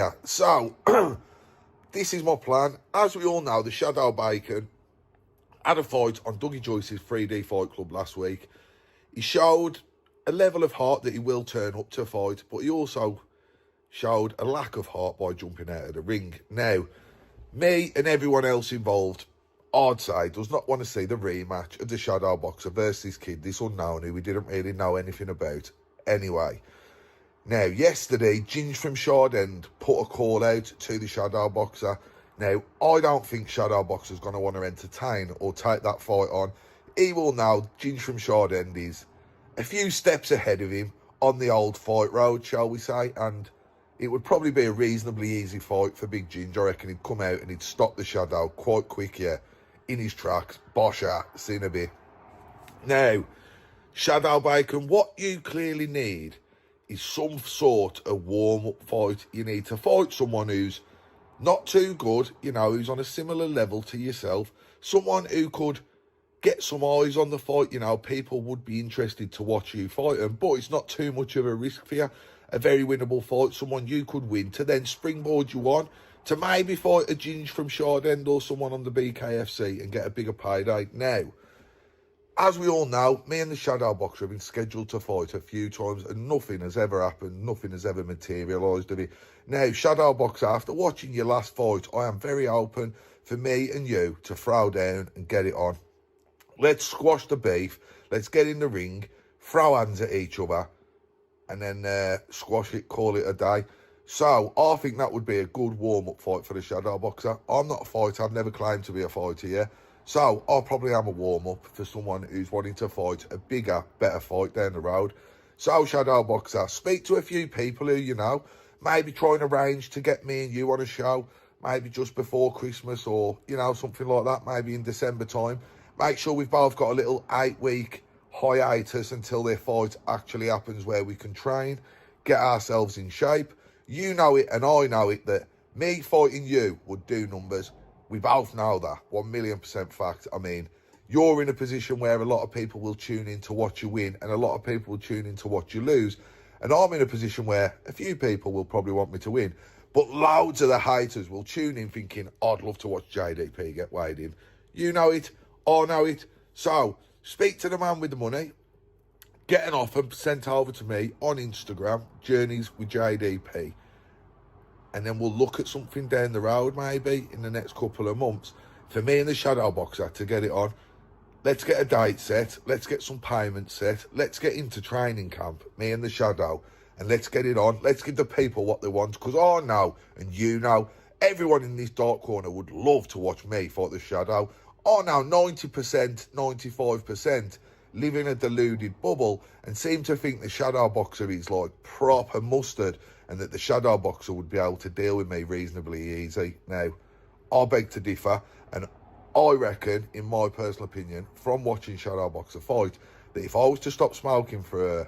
Yeah, so this is my plan. As we all know, the Shadow Bacon had a fight on Dougie Joyce's 3D Fight Club last week. He showed a level of heart that he will turn up to a fight, but he also showed a lack of heart by jumping out of the ring. Now, me and everyone else involved, I'd say, does not want to see the rematch of the Shadow Boxer versus this kid, this unknown, who we didn't really know anything about anyway. Now, yesterday, Ginge from Shardend put a call out to the Shadow Boxer. Now, I don't think Shadow Boxer's going to want to entertain or take that fight on. He will know Ginge from Shardend is a few steps ahead of him on the old fight road, shall we say, and it would probably be a reasonably easy fight for Big Ginge. I reckon he'd come out and he'd stop the Shadow quite quick, yeah, in his tracks. Bosha, seen a bit. Now, Shadow Bacon, what you clearly need is some sort of warm-up fight. You need to fight someone who's not too good, you know, who's on a similar level to yourself. Someone who could get some eyes on the fight, you know, people would be interested to watch you fight them, but it's not too much of a risk for you. A very winnable fight, someone you could win to then springboard you on to maybe fight a Ginge from Shardend or someone on the BKFC and get a bigger payday. Now, as we all know, me and the Shadow Boxer have been scheduled to fight a few times and nothing has ever happened, nothing has ever materialised of it. Now, Shadow Boxer, after watching your last fight, I am very open for me and you to throw down and get it on. Let's squash the beef, let's get in the ring, throw hands at each other, and then squash it, call it a day. So, I think that would be a good warm-up fight for the Shadow Boxer. I'm not a fighter, I've never claimed to be a fighter, yeah? So, I probably am a warm-up for someone who's wanting to fight a bigger, better fight down the road. So, Shadow Boxer, speak to a few people who you know, maybe try and arrange to get me and you on a show, maybe just before Christmas or, you know, something like that, maybe in December time. Make sure we've both got a little 8-week hiatus until their fight actually happens where we can train, get ourselves in shape. You know it and I know it that me fighting you would do numbers. We both know that, 1,000,000% fact. I mean, you're in a position where a lot of people will tune in to watch you win and a lot of people will tune in to watch you lose. And I'm in a position where a few people will probably want me to win, but loads of the haters will tune in thinking, I'd love to watch JDP get weighed in. You know it, I know it. So, speak to the man with the money, get an offer sent over to me on Instagram, Journeys with JDP. And then we'll look at something down the road maybe in the next couple of months for me and the Shadow Boxer to get it on. Let's get a date set. Let's get some payments set. Let's get into training camp, me and the Shadow, and let's get it on. Let's give the people what they want, because I know, and you know, everyone in this dark corner would love to watch me fight the Shadow. I know 90%, 95% live in a deluded bubble and seem to think the Shadow Boxer is like proper mustard and that the Shadow Boxer would be able to deal with me reasonably easy. Now, I beg to differ, and I reckon, in my personal opinion, from watching Shadow Boxer fight, that if I was to stop smoking for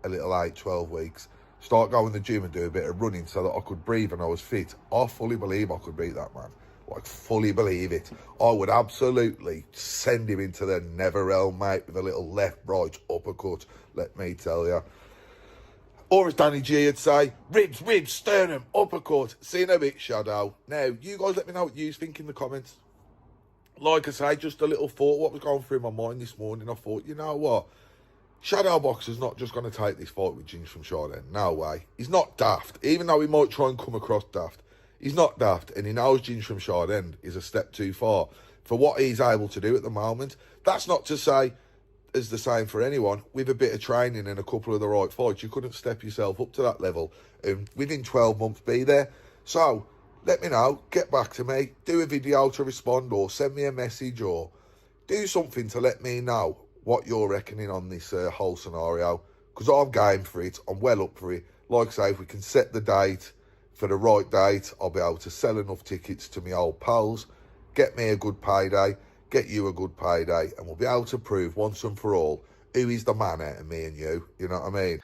a little 8-12 weeks, start going to the gym and do a bit of running so that I could breathe and I was fit, I fully believe I could beat that man. Like, fully believe it. I would absolutely send him into the nether realm, mate, with a little left-right uppercut, let me tell you. Or as Danny G would say, ribs, sternum, uppercut. See you in a bit, Shadow. Now, you guys let me know what you think in the comments. Like I say, just a little thought, what was going through my mind this morning. I thought, you know what? Shadow Boxer's not just going to take this fight with Ginge from Shardend. No way. He's not daft. Even though he might try and come across daft, he's not daft. And he knows Ginge from Shardend is a step too far for what he's able to do at the moment. That's not to say is the same for anyone. With a bit of training and a couple of the right fights, you couldn't step yourself up to that level and within 12 months be there. So, let me know, get back to me, do a video to respond or send me a message or do something to let me know what you're reckoning on this whole scenario, because I'm game for it, I'm well up for it. Like I say, if we can set the date for the right date, I'll be able to sell enough tickets to my old pals, get me a good payday, get you a good payday, and we'll be able to prove once and for all who is the man out of me and you. You know what I mean?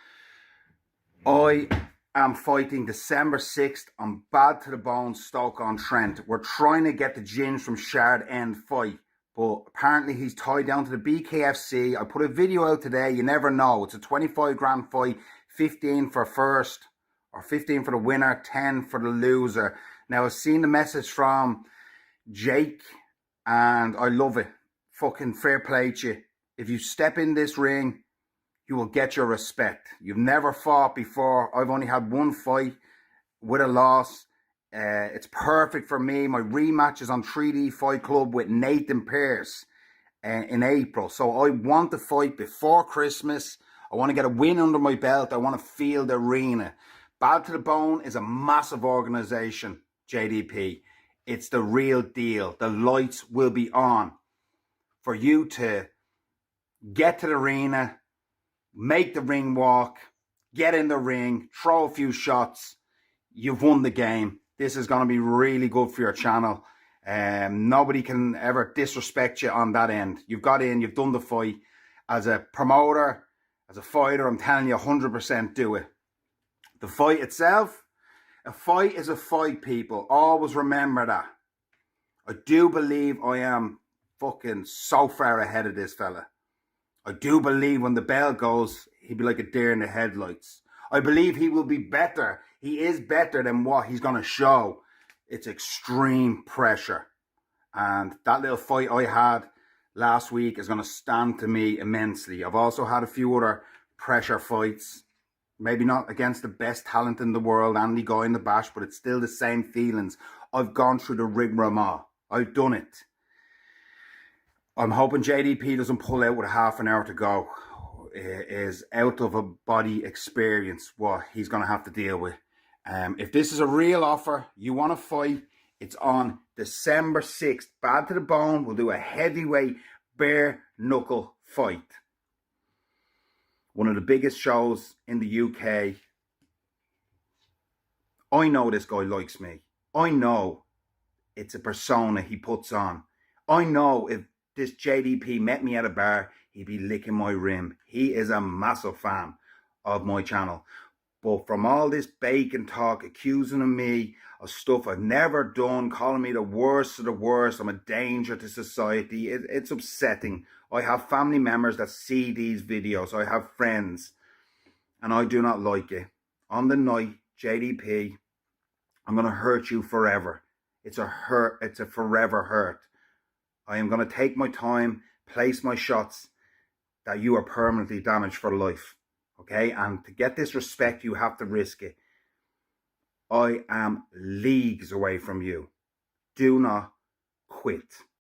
I am fighting December 6th on Bad to the Bone, Stoke-on-Trent. We're trying to get the Ginge from Shardend fight, but apparently he's tied down to the BKFC. I put a video out today. You never know. It's a 25 grand fight, 15 for first or 15 for the winner, 10 for the loser. Now, I've seen the message from Jake, and I love it. Fucking fair play to you. If you step in this ring, you will get your respect. You've never fought before. I've only had one fight with a loss. It's perfect for me. My rematch is on 3D Fight Club with Nathan Pearce in April. So I want to fight before Christmas. I want to get a win under my belt. I want to feel the arena. Bad to the Bone is a massive organization, JDP. It's the real deal. The lights will be on for you to get to the arena, make the ring walk, get in the ring, throw a few shots. You've won the game. This is going to be really good for your channel. Nobody can ever disrespect you on that end. You've got in, you've done the fight. As a promoter, as a fighter, I'm telling you 100% do it. The fight itself, a fight is a fight, people. Always remember that. I do believe I am fucking so far ahead of this fella. I do believe when the bell goes, he'll be like a deer in the headlights. I believe he will be better. He is better than what he's going to show. It's extreme pressure. And that little fight I had last week is going to stand to me immensely. I've also had a few other pressure fights. Maybe not against the best talent in the world, Andy Guy in the Bash, but it's still the same feelings. I've gone through the rigmarole. I've done it. I'm hoping JDP doesn't pull out with a half an hour to go. It is out of a body experience what he's going to have to deal with. If this is a real offer, you want to fight, it's on December 6th. Bad to the Bone will do a heavyweight bare knuckle fight. One of the biggest shows in the UK. I know this guy likes me. I know it's a persona he puts on. I know if this JDP met me at a bar, he'd be licking my rim. He is a massive fan of my channel. But from all this bacon talk, accusing me of stuff I've never done, calling me the worst of the worst, I'm a danger to society, it's upsetting. I have family members that see these videos. I have friends. And I do not like it. On the night, JDP, I'm going to hurt you forever. It's a hurt. It's a forever hurt. I am going to take my time, place my shots that you are permanently damaged for life. Okay? And to get this respect, you have to risk it. I am leagues away from you. Do not quit.